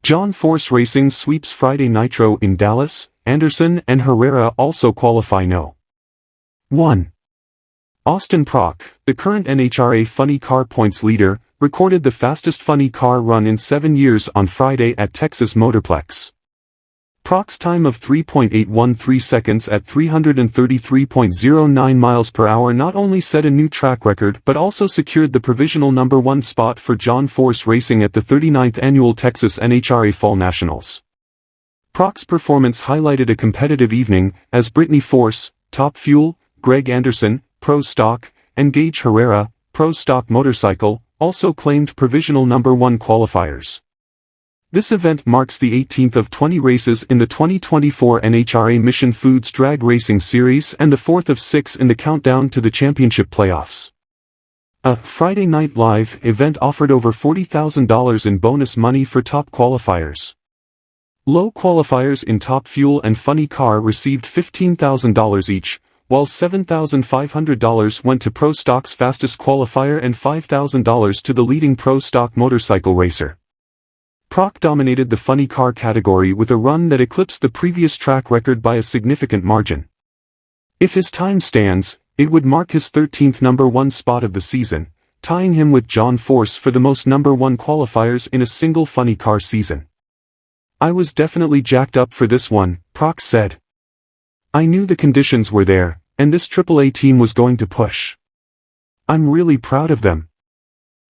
John Force Racing sweeps Friday Nitro in Dallas. Anderson and Herrera also qualify no. 1. Austin Prock, the current NHRA funny car points leader, recorded the fastest funny car run in 7 years on Friday at Texas Motorplex. Prock's time of 3.813 seconds at 333.09 miles per hour not only set a new track record but also secured the provisional number 1 spot for John Force Racing at the 39th annual Texas NHRA Fall Nationals. Prock's performance highlighted a competitive evening, as Brittany Force, Top Fuel, Greg Anderson, Pro Stock, and Gage Herrera, Pro Stock Motorcycle, also claimed provisional number 1 qualifiers. This event marks the 18th of 20 races in the 2024 NHRA Mission Foods Drag Racing Series and the 4th of 6 in the countdown to the championship playoffs. A Friday Night Live event offered over $40,000 in bonus money for top qualifiers. Low qualifiers in Top Fuel and Funny Car received $15,000 each, while $7,500 went to Pro Stock's fastest qualifier and $5,000 to the leading Pro Stock motorcycle racer. Prock dominated the funny car category with a run that eclipsed the previous track record by a significant margin. If his time stands, it would mark his 13th number 1 spot of the season, tying him with John Force for the most number 1 qualifiers in a single funny car season. "I was definitely jacked up for this one," Prock said. "I knew the conditions were there, and this AAA team was going to push. I'm really proud of them.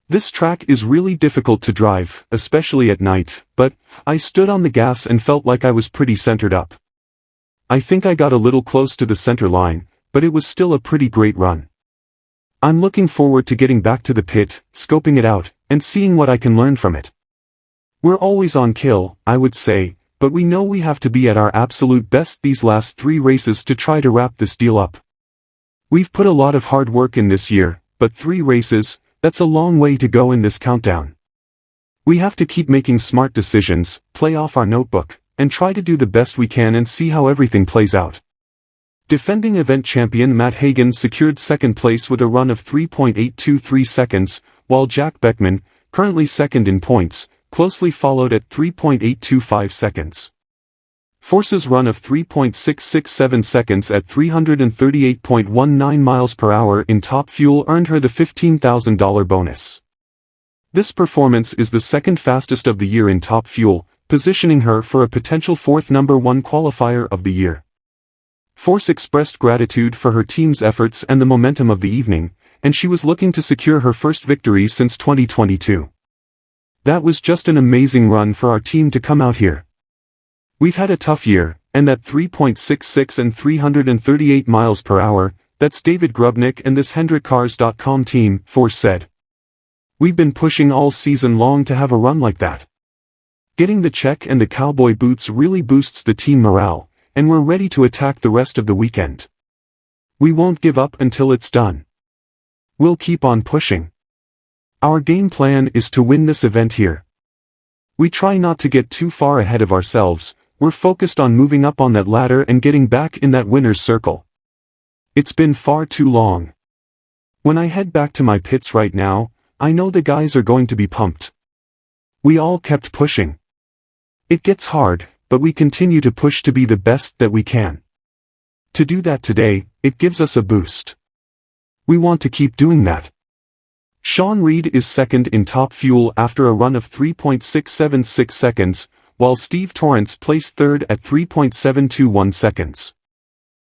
This track is really difficult to drive, especially at night, but I stood on the gas and felt like I was pretty centered up. I think I got a little close to the center line, but it was still a pretty great run. I'm looking forward to getting back to the pit, scoping it out, and seeing what I can learn from it. We're always on kill, I would say, but we know we have to be at our absolute best these last 3 races to try to wrap this deal up. We've put a lot of hard work in this year, but 3 races, that's a long way to go in this countdown. We have to keep making smart decisions, play off our notebook, and try to do the best we can and see how everything plays out." Defending event champion Matt Hagan secured 2nd place with a run of 3.823 seconds, while Jack Beckman, currently 2nd in points, closely followed at 3.825 seconds. Force's run of 3.667 seconds at 338.19 miles per hour in Top Fuel earned her the $15,000 bonus. This performance is the 2nd fastest of the year in Top Fuel, positioning her for a potential 4th number 1 qualifier of the year. Force expressed gratitude for her team's efforts and the momentum of the evening, and she was looking to secure her first victory since 2022. "That was just an amazing run for our team to come out here. We've had a tough year, and that 3.66 and 338 miles per hour, that's David Grubnick and this HendrickCars.com team," Force said. "We've been pushing all season long to have a run like that. Getting the check and the cowboy boots really boosts the team morale, and we're ready to attack the rest of the weekend. We won't give up until it's done. We'll keep on pushing. Our game plan is to win this event here. We try not to get too far ahead of ourselves. We're focused on moving up on that ladder and getting back in that winner's circle. It's been far too long. When I head back to my pits right now, I know the guys are going to be pumped. We all kept pushing. It gets hard, but we continue to push to be the best that we can. To do that today, it gives us a boost. We want to keep doing that." Sean Reed is 2nd in Top Fuel after a run of 3.676 seconds, while Steve Torrance placed 3rd at 3.721 seconds.